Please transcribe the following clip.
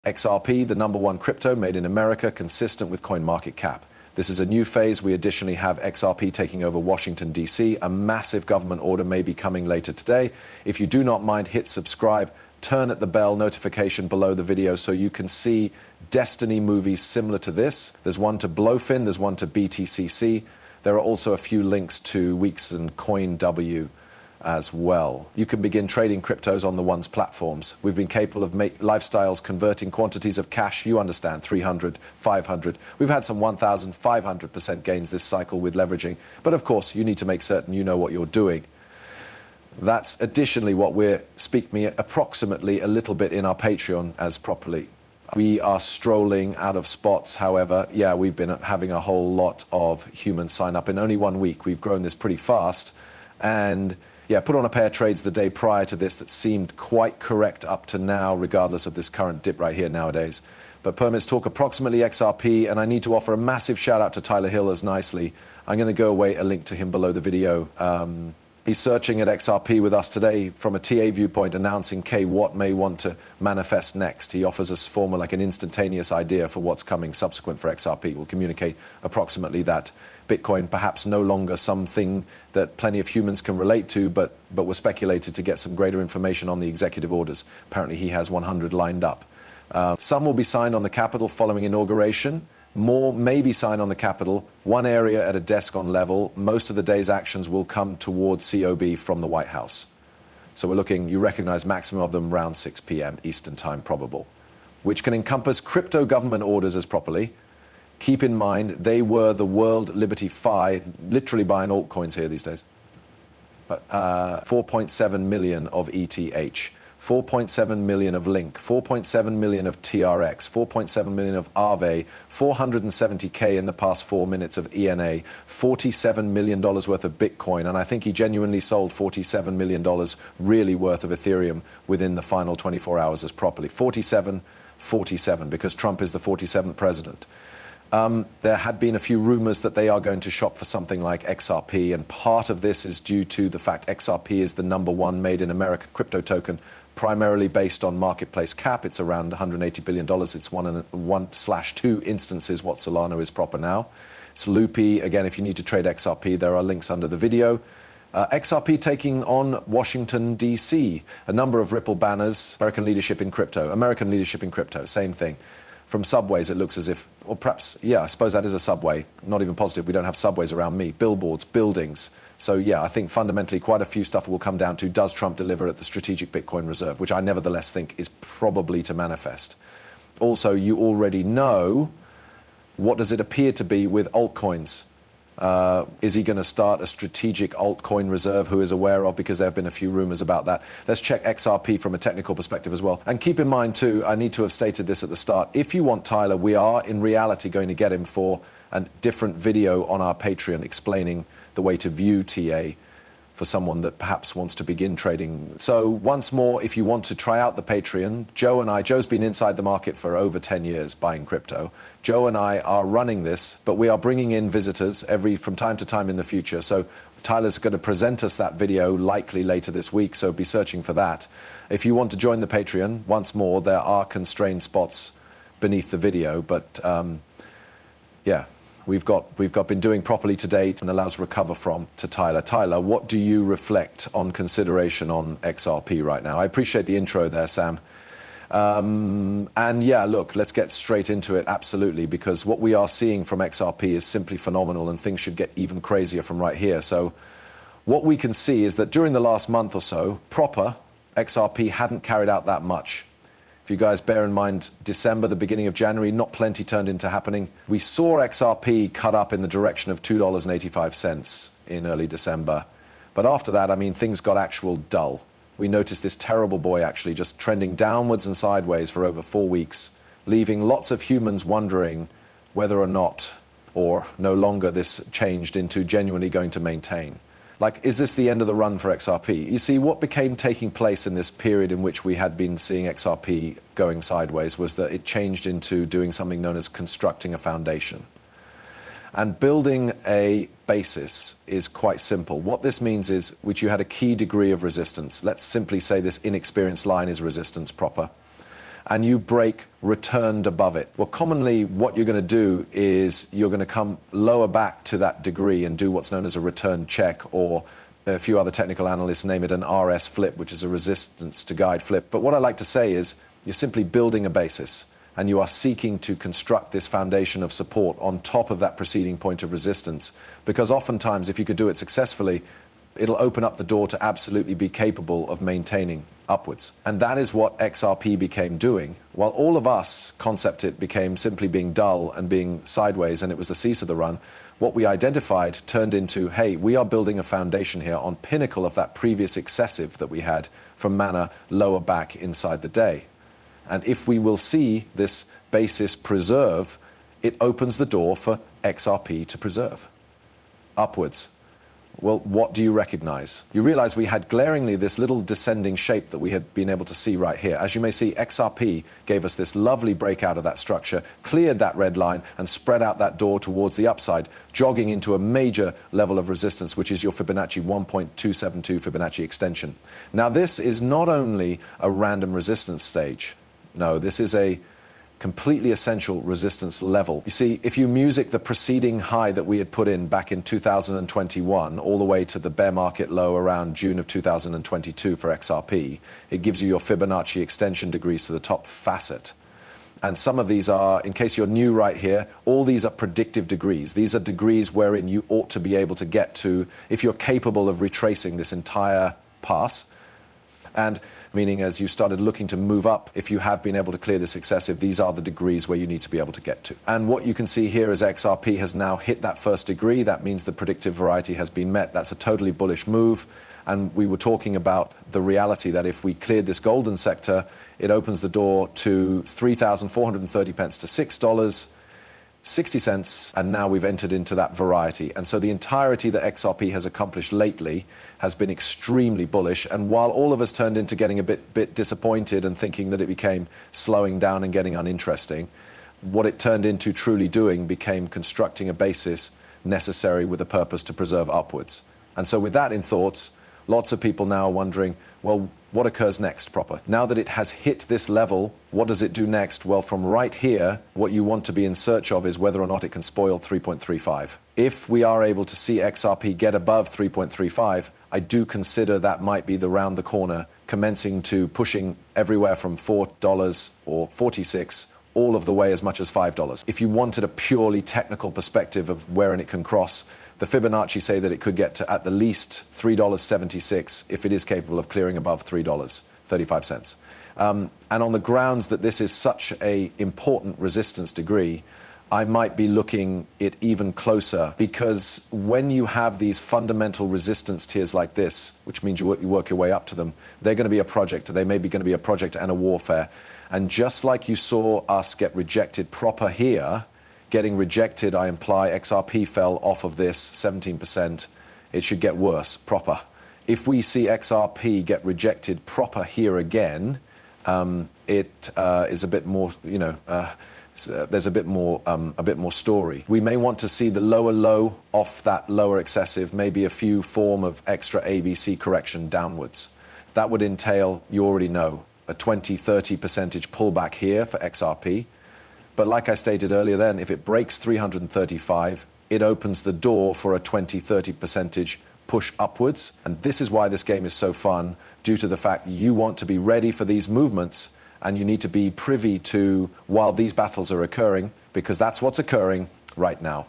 XRP, the #1 crypto made in America, consistent with coin market cap. This is a new phase. We additionally have XRP taking over Washington, D.C. A massive government order may be coming later today. If you do not mind, hit subscribe, turn at the bell notification below the video so you can see Destiny movies similar to this. There's one to Blowfin, there's one to BTCC. There are also a few links to Weeks and CoinW as well. You can begin trading cryptos on the one's platforms. We've been capable of lifestyles converting quantities of cash, you understand, 300, 500. We've had some 1,500% gains this cycle with leveraging. But of course, you need to make certain you know what you're doing. That's additionally what we're speaking approximately a little bit in our Patreon as properly. We are strolling out of spots. However, yeah, we've been having a whole lot of humans sign up in only 1 week. We've grown this pretty fast. And yeah, put on a pair of trades the day prior to this that seemed quite correct up to now, regardless of this current dip right here nowadays. But permits talk approximately XRP, and I need to offer a massive shout out to Tyler Hill as nicely. I'm going to go away a link to him below the video. He's searching at XRP with us today from a TA viewpoint, announcing what may want to manifest next. He offers us like an instantaneous idea for what's coming subsequent for XRP. We'll communicate approximately that. Bitcoin perhaps no longer something that plenty of humans can relate to, but was speculated to get some greater information on the executive orders. Apparently he has 100 lined up. Some will be signed on the Capitol following inauguration. More may be signed on the Capitol, one area at a desk on level. Most of the day's actions will come towards COB from the White House. So we're looking, you recognize maximum of them around 6 p.m. Eastern time probable, which can encompass crypto government orders as properly. Keep in mind, they were the world Liberty Fi, literally buying altcoins here these days. But 4.7 million of ETH, 4.7 million of Link, 4.7 million of TRX, 4.7 million of Aave, 470K in the past 4 minutes of ENA, $47 million worth of Bitcoin, and I think he genuinely sold $47 million really worth of Ethereum within the final 24 hours as properly. 47, because Trump is the 47th president. There had been a few rumors that they are going to shop for something like XRP, and part of this is due to the fact XRP is the #1 made in America crypto token, primarily based on marketplace cap. It's around $180 billion. It's 1/2 instances what Solana is proper now. It's loopy. Again, if you need to trade XRP, there are links under the video. XRP taking on Washington, D.C. A number of Ripple banners. American leadership in crypto, same thing. From subways, it looks as if, or perhaps, yeah, I suppose that is a subway. Not even positive, we don't have subways around me. Billboards, buildings. So yeah, I think fundamentally quite a few stuff will come down to, does Trump deliver at the strategic Bitcoin reserve, which I nevertheless think is probably to manifest. Also, you already know, what does it appear to be with altcoins? Is he going to start a strategic altcoin reserve? Who is aware of? Because there have been a few rumors about that. Let's check XRP from a technical perspective as well. And keep in mind too, I need to have stated this at the start. If you want Tyler, we are in reality going to get him for a different video on our Patreon explaining the way to view TA for someone that perhaps wants to begin trading. So once more, if you want to try out the Patreon, Joe's been inside the market for over 10 years buying crypto. Joe and I are running this, but we are bringing in visitors from time to time in the future. So Tyler's going to present us that video likely later this week, so be searching for that. If you want to join the Patreon, once more, there are constrained spots beneath the video, but yeah. We've been doing properly to date and allows recover from to Tyler. Tyler, what do you reflect on consideration on XRP right now? I appreciate the intro there, Sam. And yeah, look, let's get straight into it, absolutely, because what we are seeing from XRP is simply phenomenal and things should get even crazier from right here. So what we can see is that during the last month or so, proper XRP hadn't carried out that much. If you guys bear in mind, December, the beginning of January, not plenty turned into happening. We saw XRP cut up in the direction of $2.85 in early December. But after that, I mean, things got actual dull. We noticed this terrible boy actually just trending downwards and sideways for over 4 weeks, leaving lots of humans wondering whether or not, or no longer, this changed into genuinely going to maintain. Like, is this the end of the run for XRP? You see, what became taking place in this period in which we had been seeing XRP going sideways was that it changed into doing something known as constructing a foundation. And building a basis is quite simple. What this means is, which you had a key degree of resistance. Let's simply say this inexperienced line is resistance proper. and you break returned above it. Well, commonly what you're going to do is you're going to come lower back to that degree and do what's known as a return check, or a few other technical analysts name it an RS flip, which is a resistance to guide flip. But what I like to say is you're simply building a basis, and you are seeking to construct this foundation of support on top of that preceding point of resistance, because oftentimes if you could do it successfully, it'll open up the door to absolutely be capable of maintaining upwards. And that is what XRP became doing. While all of us concept it became simply being dull and being sideways, and it was the cease of the run, what we identified turned into, hey, we are building a foundation here on pinnacle of that previous excessive that we had from mana lower back inside the day. And if we will see this basis preserve, it opens the door for XRP to preserve upwards. Well, what do you recognize? You realize we had glaringly this little descending shape that we had been able to see right here. As you may see, XRP gave us this lovely breakout of that structure, cleared that red line, and spread out that door towards the upside, jogging into a major level of resistance, which is your Fibonacci 1.272 Fibonacci extension. Now, this is not only a random resistance stage. No, this is a completely essential resistance level. You see, if you music the preceding high that we had put in back in 2021 all the way to the bear market low around June of 2022 for XRP, it gives you your Fibonacci extension degrees to the top facet. And some of these are, in case you're new right here, all these are predictive degrees. These are degrees wherein you ought to be able to get to if you're capable of retracing this entire pass. And meaning as you started looking to move up, if you have been able to clear this excessive, these are the degrees where you need to be able to get to. And what you can see here is XRP has now hit that first degree. That means the predictive variety has been met. That's a totally bullish move. And we were talking about the reality that if we cleared this golden sector, it opens the door to 3,430 pence to $6. 60 cents, and now we've entered into that variety. And so the entirety that XRP has accomplished lately has been extremely bullish. And while all of us turned into getting a bit disappointed and thinking that it became slowing down and getting uninteresting, what it turned into truly doing became constructing a basis necessary with a purpose to preserve upwards. And so with that in thoughts, lots of people now are wondering, well, what occurs next proper? Now that it has hit this level, what does it do next? Well, from right here, what you want to be in search of is whether or not it can spoil 3.35. If we are able to see XRP get above 3.35, I do consider that might be the round the corner, commencing to pushing everywhere from $4 or 46 all of the way as much as $5. If you wanted a purely technical perspective of wherein it can cross, the Fibonacci say that it could get to at the least $3.76 if it is capable of clearing above $3.35. And on the grounds that this is such an important resistance degree, I might be looking it even closer, because when you have these fundamental resistance tiers like this, which means you work your way up to them, they're going to be a project. They may be going to be a project and a warfare. And just like you saw us get rejected proper here, getting rejected, I imply XRP fell off of this 17%. It should get worse, proper. If we see XRP get rejected proper here again, it is a bit more, there's a bit more story. We may want to see the lower low off that lower excessive, maybe a few form of extra ABC correction downwards. That would entail, you already know, a 20-30% pullback here for XRP. But like I stated earlier then, if it breaks 335, it opens the door for a 20-30% push upwards. And this is why this game is so fun, due to the fact you want to be ready for these movements, and you need to be privy to while these battles are occurring, because that's what's occurring right now.